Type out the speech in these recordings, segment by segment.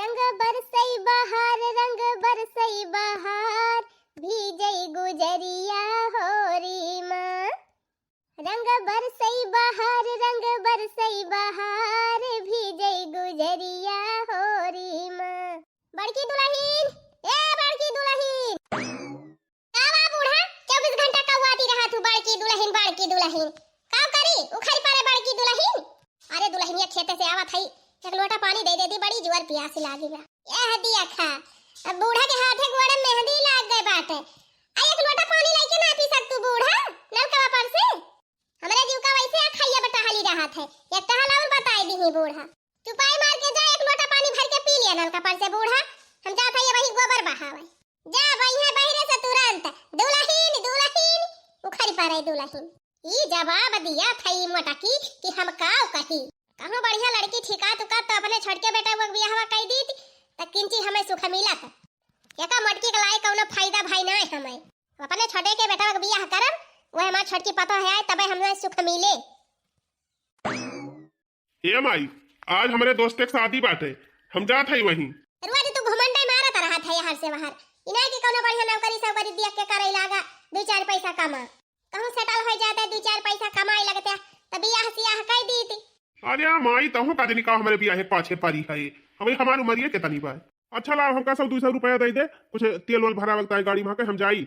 रंग बरसई बहार, रंग बरसई बहार, भीजई गुजरिया होरी माँ। रंग बरसई बहार, रंग बरसई बहार, भीजई गुजरिया होरी माँ। बड़की दुल्हन, ए बड़की दुल्हन, कावा बूढ़ा 24 घंटा कौवाती रहा तू। बड़की दुल्हन, बड़की दुल्हन, का करी उखड़ी पड़े बड़की दुल्हन। अरे दुल्हनिया खेते से आवत हई, एक लोटा पानी दे देती, बड़ी जोर प्यास लागी बा। ए हदिया खा, अब बूढ़ा के हाथे गोड़े मेहंदी लाग गए बाटे। आ एक लोटा पानी लेके ना पी सकतू बूढ़ा नलका पर से। हमरे जीव का वैसे खाइया बेटा हाली रहत है, एक टहल और बताई दी बूढ़ा। चुपाई मार के जा, एक लोटा पानी भर के पी लिया नलका पर से बूढ़ा। हम जात हई वही गोबर बहावे। जा बहिया बहिरे से तुरंत। दुल्हन दुल्हन उखड़ी पड़े दुल्हन। ई जवाब दिया थई मोटकी कि हम काव कही। कहां बढ़िया लड़की ठिका तुका तो अपने छोटके बेटा वो बियाहवा कई दी त किंची हमें सुख मिलत। एका मोटकी के लाई कौनो फायदा भाई ना हमें। अपने छोटे के बेटा वो बियाह करब, वो हमार छोटकी पतो है तबे हमें सुख मिले। ए माई, आज हमारे दोस्त के शादी बाटे, हम जात हई वहीं। रोज तू घुमंडे मारत रहत है हर से बाहर। इना की कौनो बढ़िया नौकरी सबकरी देख के करई लागा, दो चार पैसा कमा। कहूं सेटल हो जाते, दो चार पैसा कमाई लगते त बियाह सियाह कई दीती। अरे माई तहु का दिन का हमरे बियाह है पाछे पारी है। हमें हमार उमरिए के तनी बा। अच्छा ला हमका सब 200 रुपया दे दे, कुछ तेल वोल भरा वक्त गाड़ी में के हम जाई।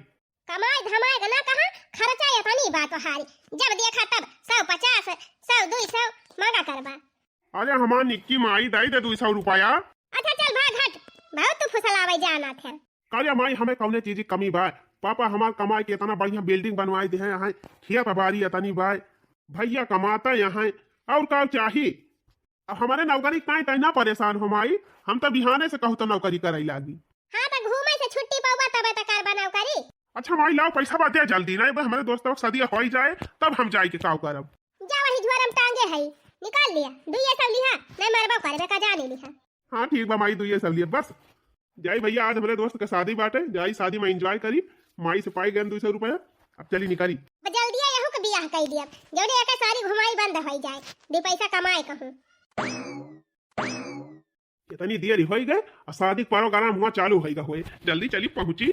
कमाई धमाई ना कहां खर्चा है तनी बात हारी। जब देखा तब 150 100 200 मांगा करबा। अरे हमार निक्की माई दे दे 200 रुपया। अच्छा चल भाग हट, बहुत तू फुसलावे जाना थे। कालिया माई हमें कौने चीज की कमी बा। पापा हमार कमाई के इतना बढ़िया बिल्डिंग बनवाई दे हैं यहाँ, खिया पबारी तनी बा। भैया कमाता यहाँ और का चाहिए। अब हमारे नौकरी काहे तैना परेशान हो माई। हम तो बिहाने से कहू तो नौकरी करई लागी। हां त घूमे से छुट्टी पावा तबे त करबा नौकरी। अच्छा माई लाओ पैसा बात दे जल्दी, नहीं बस हमारे दोस्तों की शादी हो ही जाए तब हम जाए के काव करब। जा वही झोरम टांगे है, निकाल लिया। दुइये सब लिहा, मैं मरबा करबे का जाने लिहा। हाँ ठीक बा माई, दुइये सब लिए बस। जाई भैया आज हमारे दोस्त के शादी बाटे, जाई शादी में एंजॉय करी। माई से पाई गए 200 रुपया, अब चली निकली। जल्दी यहू के बियाह कई दिया, जौने एके सारी घुमाई बंद हो जाए, दो पैसा कमाए कहूं। इतनी देर हो गए और शादी प्रोग्राम हुआ चालू होएगा होए। जल्दी चली पहुंची।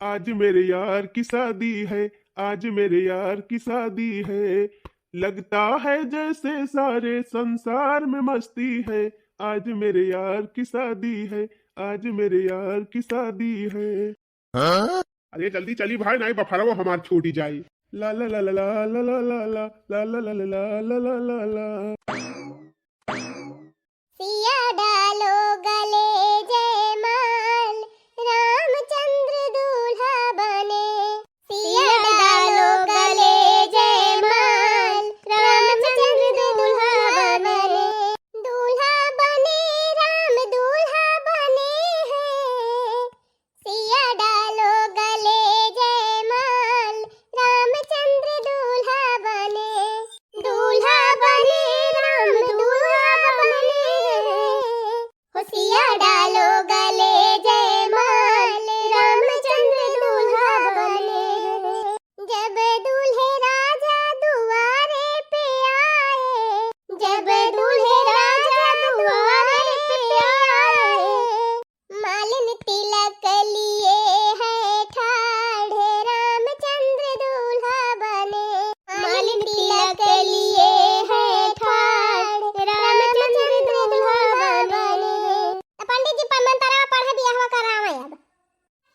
आज मेरे यार की शादी है, आज मेरे यार की शादी है, लगता है जैसे सारे संसार में मस्ती है। आज मेरे यार की शादी है, आज मेरे यार की शादी है। हाँ? अरे जल्दी चली भाई, नहीं बफारा वो हमार छूटी जाए। ला ला ला ला ला ला ला ला ला ला ला ला ला ला ला ला। सिया डालो गले जयमाल, रामचंद्र दूल्हा बने। सिया डालो गले जयमाल, रामचंद्र दूल्हा बने। दूल्हा बने राम दूल्हा बने हैं। सिया डालो गले जयमाल, रामचंद्र दूल्हा बने। दूल्हा बने राम दूल्हा बने हैं। सिया डालो गले जयमाल, रामचंद्र दूल्हा बने हैं। जब दूल्हे राजा दुआरे पे आए, जब दूल्हे राजा दुआरे पे आए, मालिन तिलक लिए है ठाढ़े, रामचंद्र दूल्हा बने। मालिन तिलक लिए है ठाढ़े, रामचंद्र दूल्हा बने। पंडित जी मंत्र पढ़े बियाह करावे अब।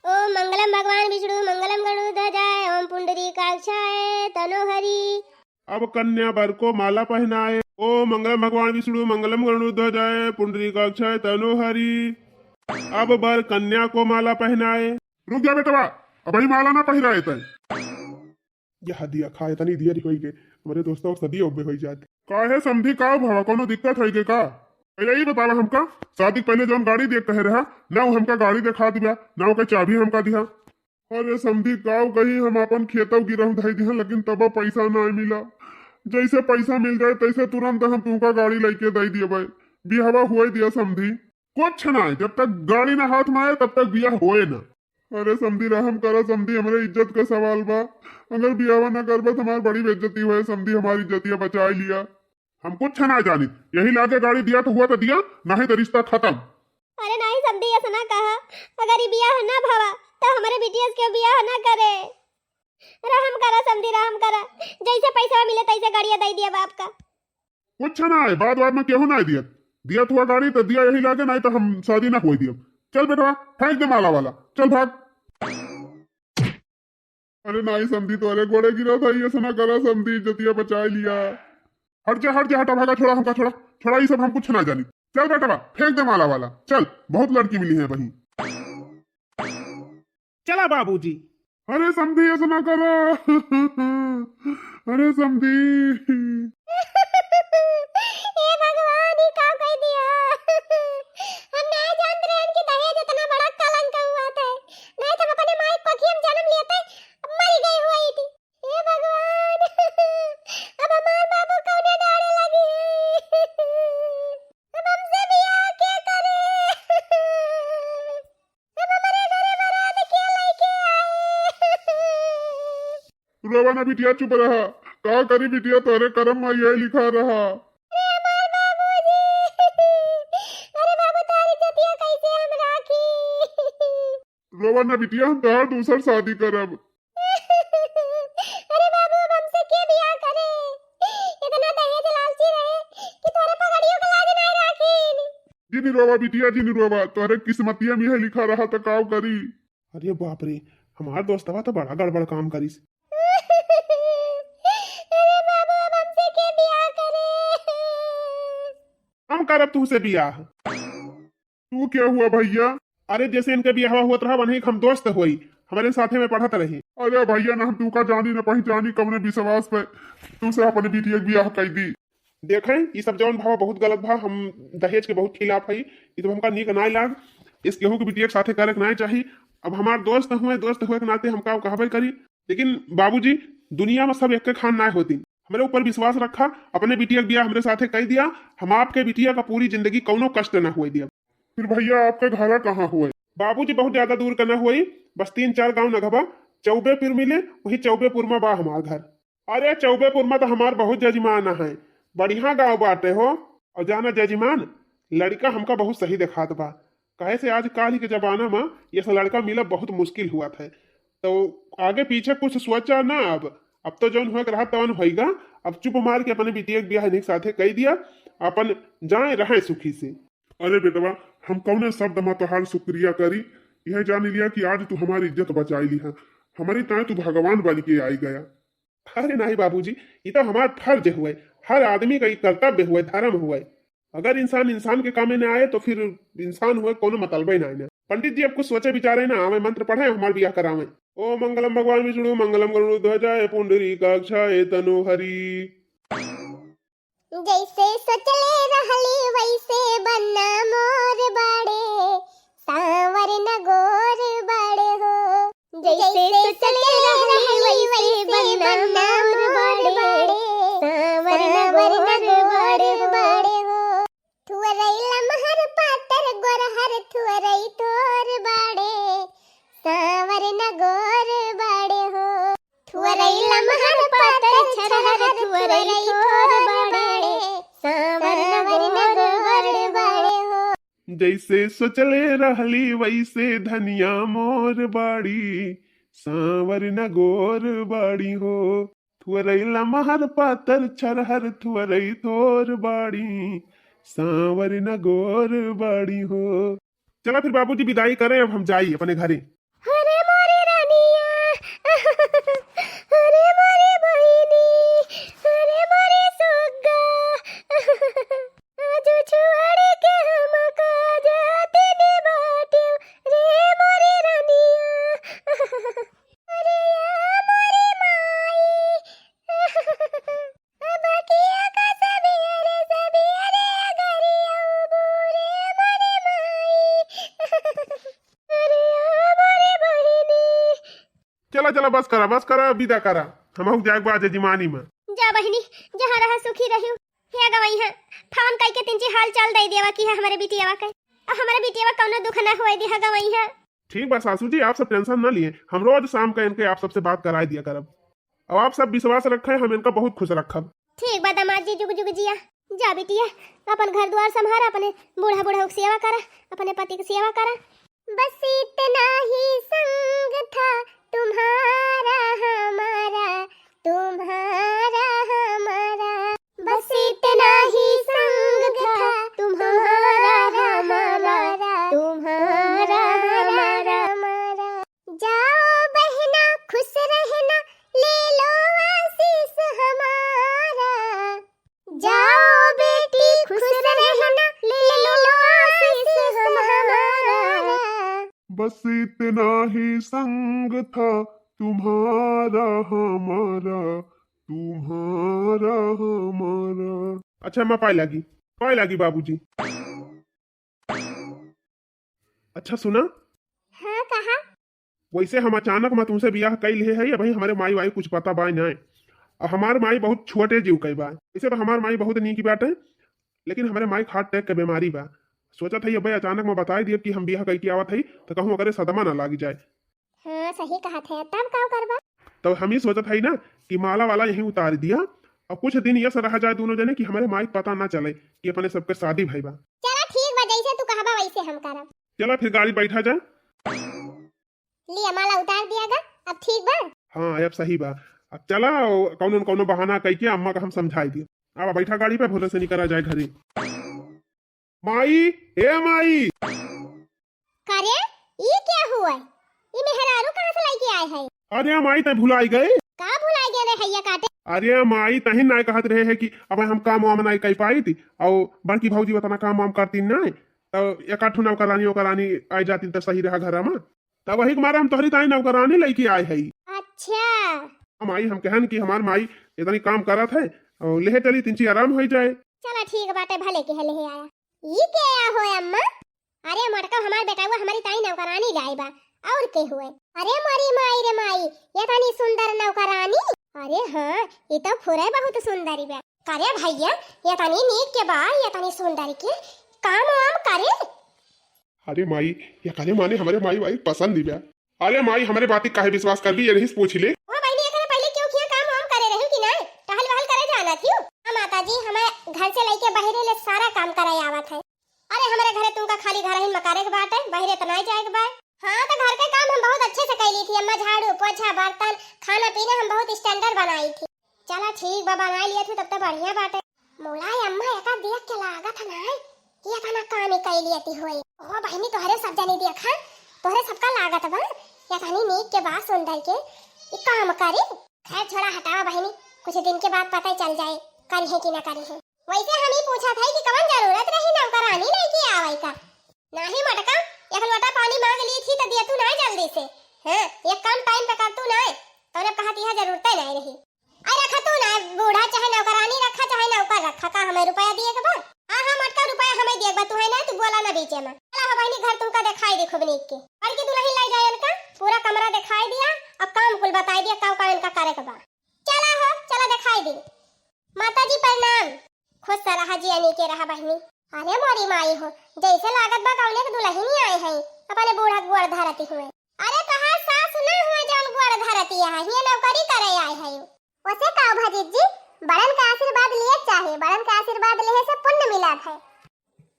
ओम मंगलम भगवान विष्णु मंगलम गरुड़ध्वजाय, ओम पुंडरीकाक्षाय तनोहरि। अब कन्या वर को माला पहनाए। ओम मंगलम भगवान विष्णु मंगलम गरुड़ध्वजाय, पुंडरीकाक्षाय तनोहरि। अब वर कन्या को माला पहनाए। रुक जा बेटवा, अब ही माला ना पहनाए तय। यह दिया खाए तनी देरी होई के हमारे दोस्तों को सदी ओबे होई जात। काहे समझी का भवा कोनो दिक्कत होई के का? पहले ही बतावा हमका। शादी पहले जौन गाड़ी देख कहे रहा ना, वो हमका गाड़ी दिखा दिया ना, वो चाबी हमका दिया। अरे समझी काव कहीं हम अपन खेतों गिरह धाई दिया, लेकिन तब पैसा ना मिला। जैसे पैसा मिल जाए तैसे तुरंत हम तुमका गाड़ी लेके दे दिए भाई। बियाह हुआ दिया समझी कुछ ना, जब तक गाड़ी ना हाथ में आए तब तक बियाह होए ना। अरे समझी रहम करा समझी, हमारे इज्जत का सवाल बा। अगर बियाह ना करबा तो हमारी बड़ी बेइज्जती हुए समझी, हमारी इज्जतिया बचा लिया। हम कुछ ना जानी, यही लाके गाड़ी दिया तो हुआ तो दिया, ना ही तो रिश्ता खत्म। अरे ना ना कहा, अगर ये बियाह ना भवा तो हमारे बिटिया के बियाह ना करे। रहम करा समझी, रहम करा, जैसे पैसा मिले तैसे गाड़िया दे दिया बाप का। कुछ ना है, बाद में केहू ना दिया दिया हुआ गाड़ी तो दिया यही लागे, नहीं तो हम शादी ना कोई दिया। चल बेटा फेंक दे माला वाला, चल भाग। अरे नहीं समझी, तो अरे घोड़े गिरा था, ये सुना करा समझी, इज्जतिया बचा लिया। हट जा हटा, भागा, छोड़ा हमका, छोड़ा ये सब हम कुछ ना जानी। चल बेटा फेंक दे माला वाला, चल, बहुत लड़की मिली है वहीं। चला बाबूजी। अरे समझी ये सुना करो। अरे समझी। हे भगवान, ये क्या कर दिया। हम नहीं जानते रहे कि दहेज इतना बड़ा कलंक हुआ था, नहीं तो हम अपने माई को ही हम जन्म लिए थे, मर गई हुई थी। हे भगवान, अब हमारे बाबू को उन्हें डाले लगी है। अब हमसे बियाह क्या करे। अब हमारे घरे बारात क्या लेके आए। रोवा ना बिटिया, चुप रहा, का करी बिटिया, तोरे कर्म में यही लिखा रहा। रोवा ना बिटिया, हम तोहार दूसर शादी करब। अरे बाबू, अब हमसे के बियाह करे। इतना दहेज लालची रहे कि तोरे पगड़ियों का लाज नहीं राखीन। जिनी रोवा बिटिया, जिनी रोवा, तोरे किस्मतिया में यही लिखा रहा, तो काव करी। अरे बाप रे, हमार दोस्तवा तो बड़ा गड़बड़ काम करीस। अरे बाबू, अब हमसे के बियाह करे। हम करब तुझसे बियाह। तू क्या हुआ भैया? अरे जैसे इनके बियाह होत रहा वही हम दोस्त हुई, हमारे साथे में पढ़त रही। अरे भैया ना हम तू का जानी न पहचानी, कमने विश्वास पे तुमसे अपने बिटिया के बियाह कर दी। देखें ये सब जौन भाव बहुत गलत भा, हम दहेज के बहुत खिलाफ है, ये तो हमका नीक नाई लाग, इस केहू के बिटिया के साथे करे के नहीं चाहिए। अब हमार दोस्त हुए के नाते हमका कहबे करी, लेकिन बाबूजी दुनिया में सब एक के खान ना होती। हमारे ऊपर विश्वास रखा, अपने बिटिया के बियाह हमारे साथे कह दिया, हम आपके बिटिया का पूरी जिंदगी कौनो कष्ट ना हुए दिया। फिर भैया आपका घर कहाँ हुए? बाबूजी बहुत ज्यादा दूर करना हुई, बस 3-4 गांव नगबा चौबेपुर मिले, वही चौबेपुर में बा हमार घर। अरे चौबेपुर में तो हमार बहुत जजमान है, बढ़िया गांव बाटे हो। और जाना जजमान, लड़का हमका बहुत सही दिखात बा, कहे से आज काल के जमाना में ये सब लड़का मिला बहुत मुश्किल हुआ था। तो आगे पीछे कुछ सोचा ना, अब तो जौन हो रहा तवन होगा। अब चुप मार के अपने बिटिया के बियाह एक साथे कह दिया, अपन जाए रहे सुखी से। अरे बेटवा, हम कौने शब्द में तोहार शुक्रिया करी, यह जान लिया कि आज तू हमारी इज्जत बचाई ली है, हमारी ताए तू भगवान बन के आई गया। अरे नहीं बाबूजी, ये तो हमारा फर्ज हुए, हर आदमी का कर्तव्य हुए, धर्म हुए। अगर इंसान के काम में आए तो फिर इंसान हुए कोनो मतलब ही नहीं। पंडित जी अब कुछ सोचे विचारे ना, आवे मंत्र पढ़े हमारे बियाह करावे। ओ मंगलम भगवान विष्णु मंगलम गरुड़ध्वजाय पुंडरीकाक्षाय तनोहरि। जैसे सोचले रहली वैसे बनना मोर बाड़े, सांवर न गोर बाड़े हो। जैसे सोचले रहली वैसे बनना मोर बाड़े, सांवर न गोर बाड़े हो। थुअरई लमहर पातर गोरहर थुअरई तोर बाड़े, सांवर न गोर बाड़े हो। थुअरई लमहर पातर छरहर थुअरई तोर बाड़े, जैसे सोचले रहली वैसे धनिया मोर बाड़ी, सांवर न गोर बाड़ी हो। थुअरई लमहर पातर छरहर थुअरई तोर बाड़ी, सांवर न गोर बाड़ी हो। चला फिर बाबूजी विदाई करें, अब हम जाइए अपने घरे। अरे मोरी रानिया, अरे मोरी बहिनी, अरे मोरी सुग्गा, आज छोड़ के हमका जाते ने बाटियो रे मोरी रानिया। अरे या मोरी माई, अब किया का सबियरे गरिया बुरे मोरी माई। अरे या मोरी बहिनी। चला बस करा विदा करा, हम जाए बाजे जिमानी में। जा बहिनी, जहाँ रहा सुखी रहियो। हे गवाई है, फोन कई के तिनची हाल चाल दे देवा की है हमारे बिटियावा के, हमारे बिटियावा कौनो दुख ना होए दिया गवाई है। ठीक बा सासू जी, आप सब टेंशन ना लिए, हम रोज शाम का इनके आप सबसे बात करा दिया करब। अब आप सब विश्वास रखे, हम इनका बहुत खुश रखब। ठीक बा दामाद जी, जुग जुग जिया। जा बिटिया अपन घर द्वार संभारा, अपने बूढ़ा बूढ़ा की सेवा करा, अपने पति की सेवा करा। बस इतना ही संग था तुम्हारा हमारा, तुम्हारा हमारा, बस इतना ही संग था तुम्हारा हमारा, तुम्हारा हमारा। जाओ बहना खुश रहना, ले लो आशीष हमारा, जाओ बेटी खुश रहना, ले लो आशीष हमारा। बस इतना ही संग था तुम्हारा हमारा, तुम्हारा हमारा। अच्छा माँ पाए लगी बाबूजी। अच्छा सुना, हाँ कहा। वैसे हम अचानक मैं तुमसे ब्याह कई लिए है, भाई हमारे माई वाई कुछ पता बा नहीं, और हमार माई बहुत छोटे जीव कई बा। वैसे तो हमार माई बहुत नीक बात है, लेकिन हमारे माई हार्ट अटैक के बीमारी बा। सोचा था ये भाई अचानक मैं बता दिए कि हम ब्याह कई के आवत है, तो कहूँ अगर सदमा ना लाग जाए। हाँ सही कहा थे, तब का करबा। तो हम ही सोचा था ना कि माला वाला यहीं उतार दिया, और कुछ दिन ये रह जाए दोनों जने कि हमारे माई पता ना चले कि अपने सबके शादी भई बा। चला ठीक बा, जैसे तू कहबा वैसे हम करब। चला फिर गाड़ी बैठा जाए। लिया माला उतार दियागा, अब ठीक बा। हाँ अब सही बा। अब चला कौनो कौनो बहाना कह के अम्मा का हम समझाई दिए। अब बैठा गाड़ी पे, भोले से निकला जाए घरे। माई ए माई। करे ये क्या हुआ? ये मेहरारू कहाँ से लेके आए हैं? अरे माई तय भुलाई गए। का भुलाई गए रे हैया काटे? अरे माई तही ना कहत रहे है कि अब हम काम वाम नहीं कर पाई थी, और बड़की भौजी बताना काम वाम करती नहीं, तो एक आठ नौकरानी आई जाती तो सही रहा घर में। तब वही के मारे हम तोहरी ताई नौकरानी लेके आए है। अच्छा माई हम कहन कि हमार माई इतनी काम करत है, और लेहे चली तिनची आराम हो जाए। चला ठीक बाटे, भले के हले आया। ये क्या हो अम्मा? अरे मटका हमार बेटा हुआ, हमारी ताई नौकरानी लाई बा, और के हुए? अरे मारी माई रे माई, ये तानी सुंदर नौकरानी। अरे हाँ ये तो फुरे बहुत सुंदरी बा। करे भैया ये तानी नीक के बा, ये तानी सुंदरी के काम वाम करे। अरे माई ये काले माने हमारे माई वाई पसंद दिव्या। अरे माई हमारे बात काहे विश्वास कर भी, ये नहीं पूछ ले। ओ बहनी एकरे पहले क्यों किया काम वाम करे रही कि नहीं? टहल वहल करे जाना क्यों? हां माता जी, हमें घर से लेके बहरे ले सारा काम कराई आवत है। अरे हमारे घरे तुमका खाली घर ही मकारे के बात है, बहरे तो नहीं जाए के बात। हां तो घर के काम हम बहुत अच्छे से कैली थी अम्मा, झाड़ू पोछा बर्तन खाना पीना हम बहुत स्टैंडर्ड बनाई थी। चला ठीक बा, बना लिया थी तब तो बढ़िया बात है। मोलाई अम्मा एका देख के लागत है ये तना काम ही कैली आती होई। ओ बहनी तोहरे सब जानी देखा, तोहरे सबका लागत बा ये तानी नीक के बात सुंदर के ये काम करे। खैर छोड़ा हटावा बहनी, कुछ दिन के बाद पता चल जाए करी है कि ना करी है। वैसे हम ही पूछा था कि कवन जरूरत रही नौकरानी लेके आवे का। नहीं मटका, एक लोटा पानी मांग ली थी तो दिया तू नहीं जल्दी से। हां एक काम टाइम पे कर तू नहीं, तूने कहा थी जरूरत ही नहीं रही। अरे रखा तू ना, बूढ़ा चाहे नौकरानी रखा चाहे नौकर रखा, का हमें रुपया दिए के बाद? हां हां मटका रुपया हमें दिए बा, तू है ना, तू बोला ना बीच में। चला हो बहनी घर तुमका दिखाई दे खूब नीक के, और की दुल्हन लाई जाए इनका पूरा कमरा दिखाई दिया, अब काम कुल बताई दिया का का इनका करे के बा। चला हो चला दिखाई दे। माता जी प्रणाम, खुश रहा जी अनी के रहा बहनी। अरे मोरी माई हो, जैसे लागत बा कौने के दुल्हन ही आए हैं अपने बूढ़ा गुड़ धरती हुए। अरे कहा सास ना हुए जौन गुड़ धरती है, ये नौकरी करे आए हैं। वैसे का भाजी जी बड़न का आशीर्वाद लिए चाहे, बड़न का आशीर्वाद लेहे से पुण्य मिलत है।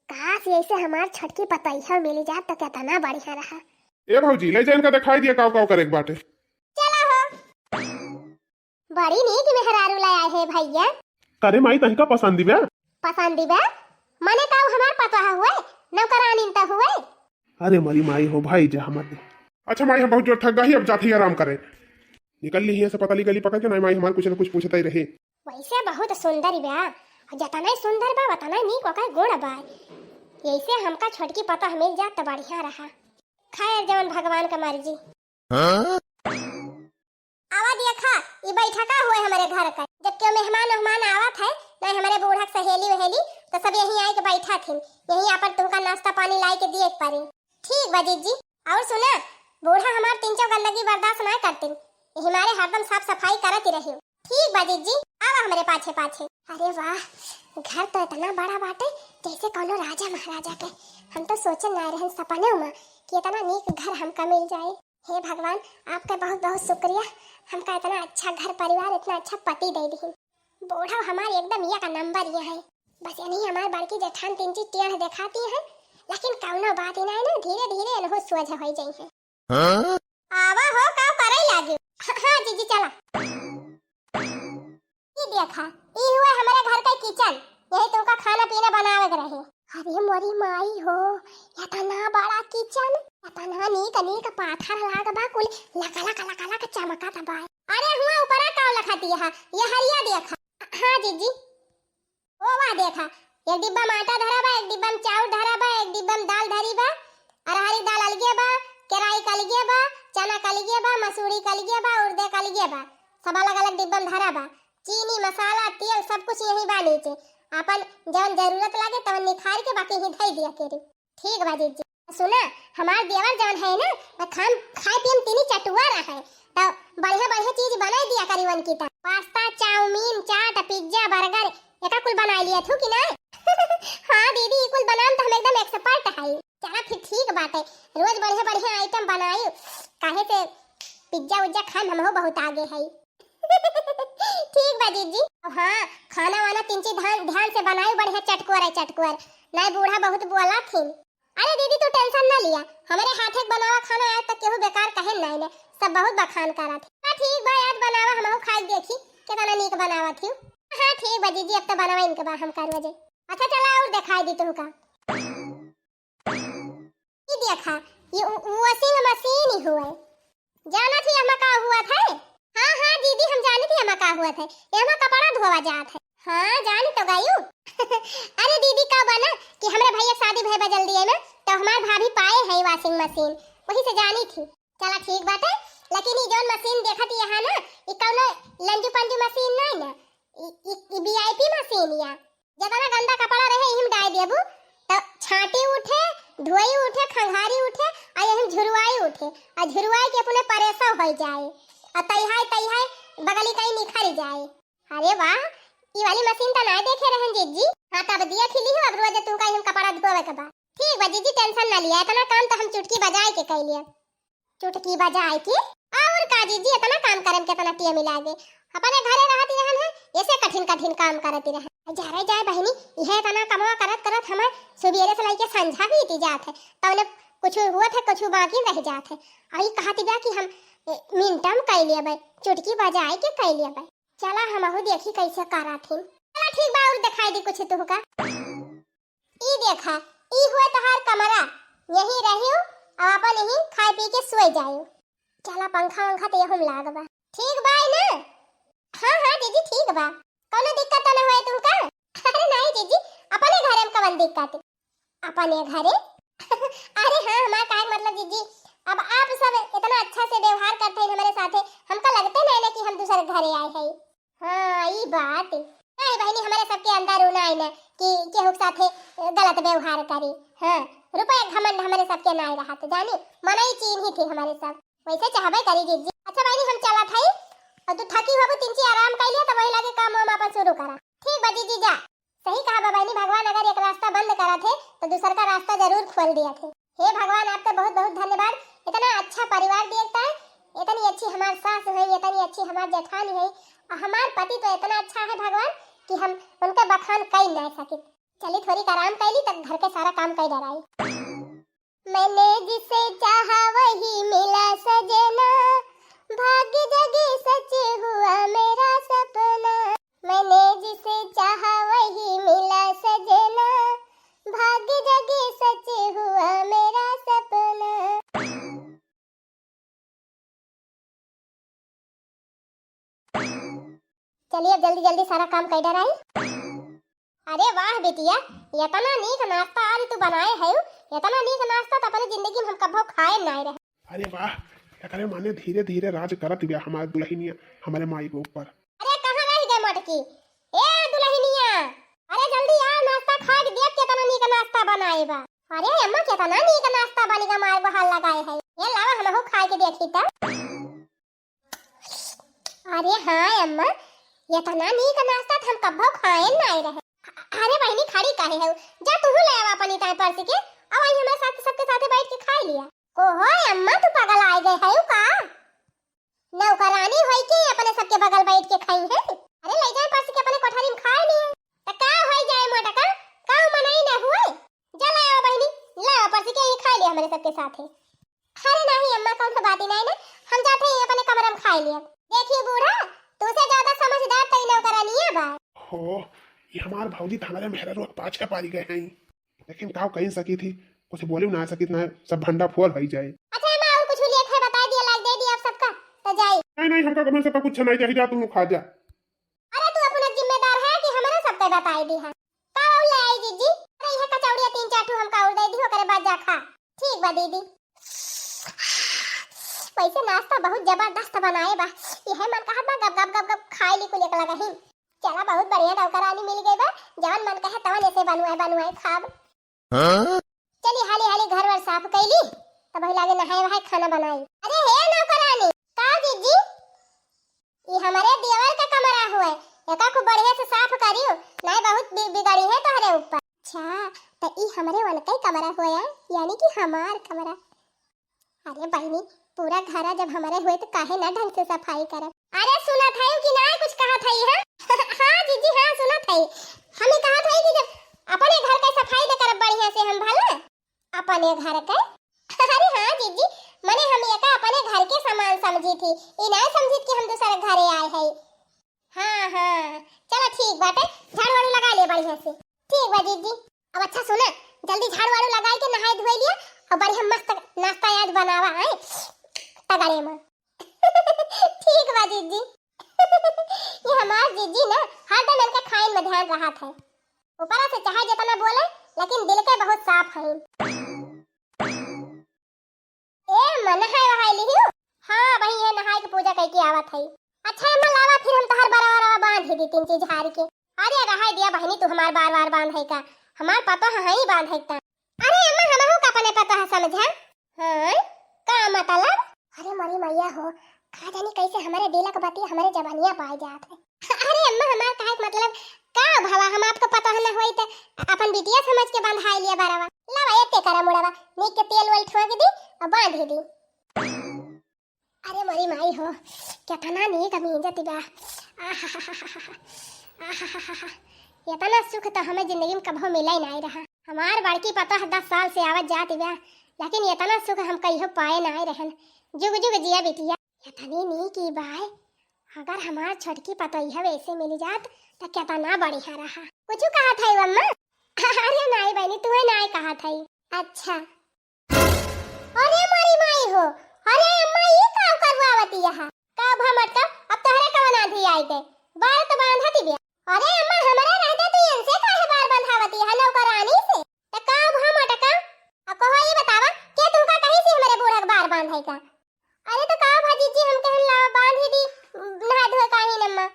काश ऐसे हमार छटकी पतैया मिल जात तो कितना बढ़िया रहा। ए भौजी ले जाइन का दिखाई दिया काव करे के बाटे। चला हो, बड़ी नीक मेहरारू लाए आए है भैया। करे माई तही का पसंद दिव्या। पसंद दिबा मने का हमार पता हुए नौकरानी त हुए। अरे मारी माई हो भाई जा हमारे। अच्छा माई हम बहुत जोर थक गई, अब जाते ही आराम करें। निकल ली है से पता गली पकड़ के नहीं माई हमारे कुछ न कुछ पूछता ही रहे। वैसे बहुत सुंदर बा, जतना सुंदर बा उतना नीक ओकर गुण बा। ऐसे हमका छोटकी पता मिल जात तो बढ़िया रहा। खैर जवन भगवान का मर्जी। आवा देखा ये बैठा का हुए हमारे घर का, जब क्यों मेहमान आवत है नहीं हमारे बूढ़ा सहेली वहेली तो सब यहीं आए के बैठा थे, यहीं पर तुमका नाश्ता पानी लाई के दिए पारी। ठीक बाजी जी। और सुना बूढ़ा हमार तीन चौ गंदगी बर्दाश्त ना करते, हमारे हरदम साफ सफाई करत ही रही। ठीक बाजी जी, आवा हमारे पाछे पाछे। अरे वाह घर तो इतना बड़ा बाटे जैसे कोनो राजा महाराजा के। हम तो सोचे ना रहे सपने में कि इतना नीक घर हमका मिल जाए। हे भगवान आपका बहुत बहुत शुक्रिया, हमका इतना अच्छा घर परिवार इतना अच्छा पति दे दी। बूढ़ा हमारे एकदम ये का नंबर ये है। बस यही हमारे बड़की जेठान तीन चीज टेढ़ दिखाती है, लेकिन कौनो बात ही नहीं ना, धीरे धीरे इनको सोझ हो जाई है। आवा हो का करे लागे। हां जीजी चला। ये देखा, ये हुआ हमारे घर का किचन, यही तुमका खाना पीना बनावे के रहे। अरे मोरी माई हो, इतना बड़ा किचन, इतना नीक पाथर लाग बा, कुल लका चमका था बा। अरे हुआ ऊपरा का लखाती है, ये हरिया देखा। हां जीजी ओ वाह देखा, एक डिब्बा में आटा धरा बा, एक डिब्बा में चाउर धरा बा, एक डिब्बा में दाल धरी बा, अरहरी दाल अलगे बा, केराई कलगे बा, चना कलगे बा, मसूरी कलगे बा, उड़द कलगे बा, सब अलग अलग डिब्बा में धरा बा। चीनी मसाला तेल सब कुछ यही बा नीचे, अपन जौन जरूरत लागे तवन निखार के बाकी ही धई दिया केरी। ठीक बा जीजी। सुना, हमार देवर जौन है ना, मैं खाए पिए में तीनी चटुआ रहा है, तो बढ़िया चीज बना दिया करी वन की। पास्ता चाउमीन चाट पिज्जा बर्गर एका कुल बना लिया थू कि ना। हाँ दीदी कुल बनाम तो हम एकदम एक्सपर्ट है। चला फिर ठीक बात है, रोज बढ़िया आइटम बनाई, काहे से पिज्जा उज्जा खाए हम बहुत आगे है। ठीक बा जीजी। हाँ खाना वाना तीन चीज ध्यान से बनाई, बढ़िया चटकुर नहीं बूढ़ा बहुत बोला थी। अरे दीदी तू टेंशन ना लिया, हमारे हाथे बनावा खाना आया तक केहू बेकार कहे नहीं ने, सब बहुत बखान करा थे। हाँ ठीक बा, आज बनावा हमहू खाई देखी कितना नीक बनावा थी। हाँ ठीक बा जीजी, अब तो बनावा इनके बाद हम कर वजह। अच्छा चला और दिखाई दी तुमका। ये देखा, ये वॉशिंग मशीन ही हुआ है, जाना थी हमें का हुआ था। हाँ दीदी हम जानी थी हमें का हुआ था, यहाँ कपड़ा धोवा जात है। हाँ जानी तो गयू। अरे दीदी का बना कि हमारे भैया शादी भैया जल्दी है ना, तो हमारे भाभी पाए है वॉशिंग मशीन, वही से जानी थी। चला ठीक बात है, लेकिन ये जो मशीन देखा थी यहाँ ना, ये कौनो लंजू पंजू मशीन नहीं ना, ये वीआईपी मशीन या जितना गंदा कपड़ा रहे यही में डाल देबू तो छाटी उठे, धोई उठे, खंघारी उठे, और यही झुरवाई उठे, और झुरवाई के अपने परेशा हो जाए, और तैहाई बगली कहीं निखर जाए। अरे वाह, ये वाली मशीन तो नहीं देखे रहन जीजी। हाँ तब दिया खिली हो, अब रोज तू कहीं हम कपड़ा धोवे के बा। ठीक बा जीजी टेंशन ना लिया, इतना काम तो हम चुटकी बजाए के कर लिया। चुटकी बजाए की और का जीजी, इतना काम करम के तना टिया मिला दे, अपने घरे रहती रहन है, ऐसे कठिन काम करती रहे। जाए बहनी, यह इतना कमा करत हमार सुबेरे से लेके संझा बीती जात है, तौने कुछ हुआ था कुछ बाकी रह जात है। आई कहती बा कि हम मिनटम कर लिया भाई, चुटकी बजाए के कर लिया भाई। चला हमहू देखी कैसे करा थी। चला ठीक बा, और दिखाई दी कुछ तुहका। ई देखा, ई हुआ तहार कमरा, यही रहियो और अपन यही खाए पी के सोए जायो। चला पंखा वंखा तो यहूं लागबा। ठीक बा ना? हाँ जीजी ठीक बा, कोनो दिक्कत तो ना होए तुमका? अरे नहीं जीजी, अपने घरे में कवन दिक्कत, अपने घरे। अरे हाँ हमारा का मतलब जीजी, अब आप सब इतना अच्छा से व्यवहार करते हैं हमारे साथे, हमका लगता नहीं ना कि हम दूसरे घरे आए हैं। हाँ ये बात नहीं बहनी, हमारे सबके अंदर होना है ना कि केहू साथे गलत व्यवहार करी। हाँ रुपया घमंड हमारे सबके नहीं रहा, तो जानी मनाई चीन ही थी हमारे सब, वैसे चाहबे करी जीजी। अच्छा बहनी हम चला था, और तू थकी हो तीन ची आराम कर लिया, तो वही लगे काम हम अपन शुरू करा। ठीक बा जीजी जा। सही कहा बहनी, भगवान अगर एक रास्ता बंद करा थे तो दूसरा का रास्ता जरूर खोल दिया थे। हे भगवान आपका बहुत बहुत धन्यवाद, इतना अच्छा परिवार देखता है, इतनी अच्छी हमारी सास है, इतनी अच्छी हमारी जेठानी है, और हमार पति तो इतना अच्छा है भगवान कि हम उनका बखान कर नहीं सके। चली थोड़ी आराम कर ली तब घर के सारा काम कर डराई। मैंने जिसे चाहा वही मिला सजना, भाग्य जगी सच हुआ मेरा सपना। मैंने जिसे चाहा वही मिला सजना, भाग्य जगी सच हुआ मेरा सपना। चलिए जल्दी जल्दी सारा काम कर डराई। अरे वाह बेटिया, इतना नीक नाश्ता आज तू बनाए है, इतना नीक नाश्ता तो अपनी जिंदगी में हम कभी खाए नहीं रहे। अरे वाह, एकरे माने धीरे धीरे राज करत बिया हमारे दुल्हनिया हमारे माई के ऊपर। अरे कहां रह गए मटकी, ए दुल्हनिया, अरे जल्दी आ नाश्ता खा के देख कितना नीक नाश्ता बनाए बा। अरे अम्मा कितना नीक नाश्ता बनेगा, मार बहाल लगाए है, ये लावा हमहु खा के देखी त। अरे हां अम्मा, इतना नीक नाश्ता हम कभी खाए नहीं रहे। अरे बहनी खड़ी काहे है, जा तू ले आवा अपनी टाइम पर के, अब आई हमारे साथ सबके साथे बैठ के खा लिया। ओहो अम्मा तू पागल आ गए है का, नौकरानी होई के अपने सबके बगल बैठ के खाई है। अरे ले जाए पास के अपने कोठरी में खाए नहीं है, तो का होई जाए मोटा लिया हमारे सबके साथ है। अरे नहीं अम्मा, कौन सा बात ही नहीं ना, हम जाते हैं अपने कमरे में खाई लिया। देखिए बूढ़ा, तुझसे ज्यादा समझदार तो इन्हें करानी है बा। हो ये हमार भौजी तो हमारे मेहरा रोक पाँच का पारी गए हैं, लेकिन काव कहीं सकी थी, कुछ बोली ना सकी ना, सब भंडा फोर हो जाए। अच्छा अम्मा और कुछ लिए थे बता दिया, लाइक दे दिया आप सबका तो जाई। नहीं हमका कमरे से कुछ नहीं चाहिए, जा तुम खा जा। अरे तू अपना जिम्मेदार है कि हमारा सबका बताई दी है। का और ले आई जीजी? अरे यह कचौड़िया 3-4 ठो हमका और दे दी, ओकरे बाद जा खा। ठीक बा दीदी। वैसे नाश्ता बहुत जबरदस्त बनाए बा, यह मन कहा बा गप गप गप गप खाई ली कुल एक लगा ही। चला बहुत बढ़िया नौकरानी मिल गई बा, जवन मन कहे तवन ऐसे बनवाए खाब। चली हाली हाली घर वर साफ कैली, तब ही लागे नहाए वहाए खाना बनाई। अरे हे नौकरानी, का जीजी? ये हमारे देवर का कमरा हुआ, एका को बढ़िया से साफ करियो, नहीं बहुत बिगड़ी है तोहरे ऊपर। अच्छा तो ई हमारे वनका ही कमरा हुआ, यानी कि हमार कमरा। अरे बहनी, पूरा घर जब हमारे हुए तो काहे ना ढंग से सफाई करब। अरे सुना था कि ना कुछ कहा था ये? हाँ जीजी हाँ सुना था, हमें कहा था कि जब अपने घर का सफाई दे करब बढ़िया से हम भला अपने घर का। अरे हाँ जीजी, मने हम एका अपने घर के सामान समझी थी, ई ना समझी कि हम दूसरे घरे आए हैं। हाँ चलो ठीक बात है, झाड़ू वाड़ू लगा लिया बढ़िया से। ठीक बा जीजी। अब अच्छा सुना, जल्दी झाड़ू वाड़ू लगा के नहाए धोए लिया और बढ़िया मस्त नाश्ता आज बनावा है तगड़े में। ठीक बा जीजी। ये हमार जीजी ना हर दिन इनका खाइन में ध्यान रहा था, ऊपर से चाहे जितना बोले लेकिन दिल के बहुत साफ है। ए मन है वहां लिहियो। हां भाई ये नहाए के पूजा करके आवत है। अच्छा अम्मा लावा फिर हम तहर बराबर बांध ही दी 3 चीज हार के। अरे रहा दिया बहनी, तू हमार बार-बार बांध है का, हमार पता है ही बांध है ता। अरे अम्मा हमहु का अपने पता है समझा। हां का मतलब? अरे मरी मैया हो, का जानी कैसे हमारे दिलक बाती हमारे जवानियां पाए जात है। अरे अम्मा हमार का मतलब का भावा, हम आपको पता है ना होई त अपन बिटिया समझ के बंधाई लिया बारवा। लावा एते करा मुड़वा, नीक के तेल वेल ठोक दी और बांध ही दी। अरे मरी माई हो, कितना नीक अमीजत बा। इतना सुख तो हमें जिंदगी में कभी मिला ही नहीं रहा। हमार बड़की पता है 10 साल से आवत जाती बा, लेकिन इतना सुख हम कहियो पाए नहीं रहन। जुग जुग जिया बिटिया, इतनी नीक की बाय। अगर हमार छोटकी पतोहिया वैसे मिल जात तो कितना बढ़िया रहा। कुछ कहा था अम्मा? अरे नहीं बहनी, तू नहीं कहा था। अच्छा अरे मरी माई हो, अरे अम्मा ये काम करवावती है का भमट का? अब तोहरे कवन आधी आई गए, बार तो बांधती बिया। अरे अम्मा हमारे रहते तो इनसे काहे बार बंधावती है नौकरानी से? त का भमट का? अब कहो ये बतावा के तुमका कहीं से हमारे बूढ़ा बार बांधई का? अरे तो का भाजी जी हम कहन ला बांध ही दी, नहा धोए काहे नम्मा।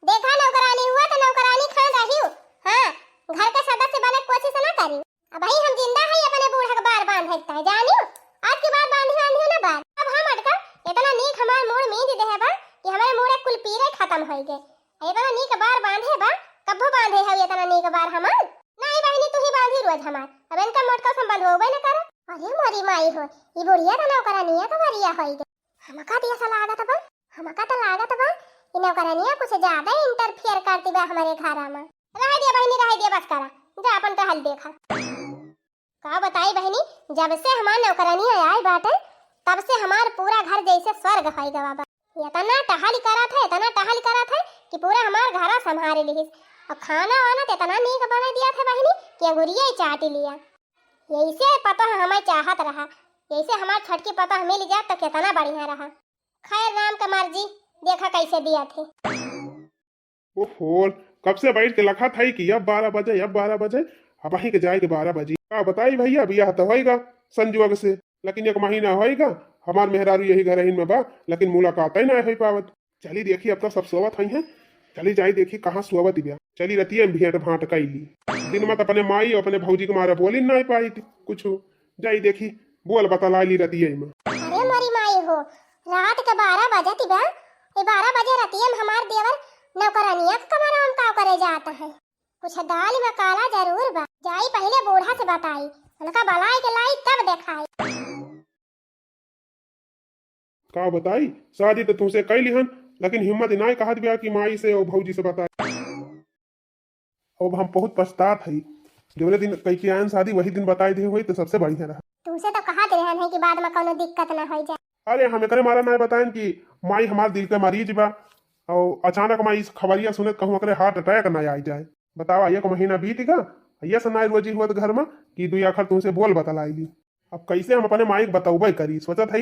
देखा नौकरानी हुआ तो नौकरानी खा रही। हां घर का सदस्य बने कोशिश ना करी। अब भाई हम जिंदा है अपने बूढ़ा के बार बांधता है जानियो, आज के बाद बांधी ना बार। अब हम अटका इतना नीक हमार मूड मींज दे है बा कि हमारे मूड कुल पीरे खत्म हो गए। इतना नीक बार बांधे बा, कब्बो बांधे है इतना नीक बार हमार? नहीं बहनी तू ही बांधी रोज हमार, अब इनका मोटका संबंध होबे ना करो। अरे मरी माई हो, ई बुढ़िया तो नौकरानिया तो बढ़िया होई गई। हमका दिया सा लागत बा, हमका तो लागत बा ई नौकरानिया कुछ ज्यादा इंटरफेयर करती बा हमारे घरा में। रह दिया बहनी रह दिया, बस करा जा अपन तो हल देखा। का बताई बहनी, जब से हमार नौकरानिया आई बाटे तब से हमार पूरा घर जैसे स्वर्ग होई गवा बा। इतना टहल करा था कि पूरा हमार घरा संभाल लिहिस। और खाना वाना तो इतना नीक बना दिया था बहनी कि अंगुरिया ही चाट लिया। यैसे पता है हमें चाहत रहा, यैसे हमार छटकी पता मिल गया तो कितना बढ़िया रहा। खैर राम का मर्जी, देखा कैसे दिया थे। ओहो कब से बैठ के लखा था कि अब 12 बजे अब वहीं के जाए के 12 बजे। का बताई भैया, बियाह तो होएगा संजोग से, लेकिन 1 महीना होएगा। हमार मेहरारू यही घर में बा, लेकिन मुलाकात ही ना हो पावत। चली देखी अब तो सब सोवत हुई है, चली जाई देखी कहाँ सोवत बिया। चली रतिया भेंट भाट कैली, दिन में अपने माई और अपने भौजी के मारे बोली नहीं पाई थी कुछ। जाई देखी बोल बतला ली रतिया में। अरे मरी माई हो, रात के 12 बजे बा, ये 12 बजे रतिया में हमार देवर नौकरानिया के कमरा में का करे जाता है। कुछ दाल में काला जरूर बा, जाई पहले बूढ़ा से बताई, उनका बलाई के लाई तब देखाई। का बताई शादी तो तुमसे कैली हन, लेकिन हिम्मत नहीं कहत बिया कि माई से और भौजी से बताई। अब हम बहुत पछतात है, जो दिन कई के आयन शादी वही दिन बताई दे हुई तो सबसे बढ़िया रहा। तुमसे तो कहा रहन है कि बाद में कोनो दिक्कत ना हो जाए। अरे हम एकरे मारा ना बताएं कि माई हमार दिल के मरीज बा और अचानक माई इस खबरिया सुने कहूँ एकरे हार्ट अटैक ना आ जाए। बतावा एक महीना बीत गया ये सुनाई रोजी हुआ घर में कि दुई आखिर तुमसे बोल बतलाई। अब कैसे हम अपने माई के बतौबे करी। सोचत है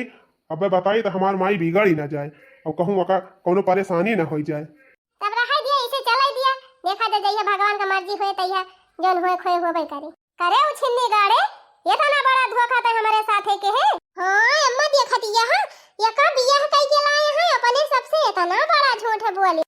अब बताई तो हमार माई बिगड़ ही ना जाए और कहूँ कोनो परेशानी ना हो जाए। तब रहा दिया इसे चला दिया। देखा तो जइया भगवान का मर्जी होए तइया जौन होए खोए होबे करे उछिन्नी गाड़े। ये तो ना बड़ा धोखा था हमारे साथ है के है। हां अम्मा देखत यहाँ ये का बियाह कई के लाए हैं अपने सबसे इतना बड़ा झूठ बोले।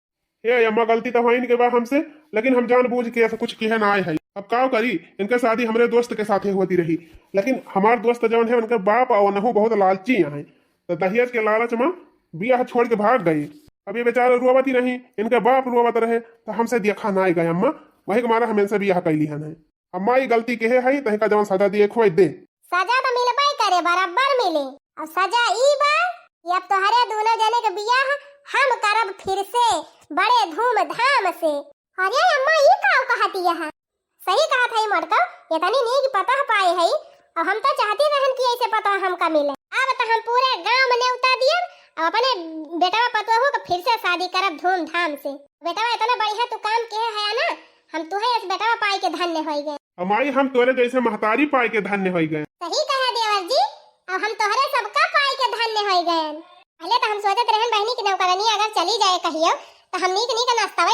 ये अम्मा गलती तो हुई के बा हमसे लेकिन हम जानबूझ के ऐसा कुछ कहे ना आए है। अब का करी इनके शादी हमारे दोस्त के साथ होती रही लेकिन हमार दोस्त जौन है उनके बाप और नहु बहुत लालची है तो दहेज के लालच में बियाह छोड़ के भाग गई। अब ये बेचारा रोवत ही नहीं इनके बाप रोवत रहे तो हमसे देखा ना गए अम्मा वही मारा हम इनसे बियाह कैली है। अम्मा ये गलती के है तही का जवन सजा दिए खोज दे। सजा तो मिलबे करे बराबर मिले और सजा ई बा ये अब तोहरे दोनों जने के बियाह हम करब फिर से बड़े धूमधाम से। अरे अम्मा ये का कहती है सही कहा था मरका ये तनी नीक पता पाए है और हम तो चाहते रहन कि ऐसे पता हमका मिले। अब तो हम पूरे गांव में न्योता दिए और अपने बेटा पतो हो फिर से शादी करब धूमधाम से। बेटा इतना बढ़िया तू काम के है ना हम तुहे इस बेटा पाई के धन्य हो गए। अमाई हम तोरे जैसे महतारी पाई के धन्य हो गए। सही कहा देवर जी अब हम तोहरे सबका पाई के धन्य हो गए। पहले तो हम सोचत रहन बहनी की नौकरानी अगर चली जाए कहियो तो हम नीक नीक नाश्ता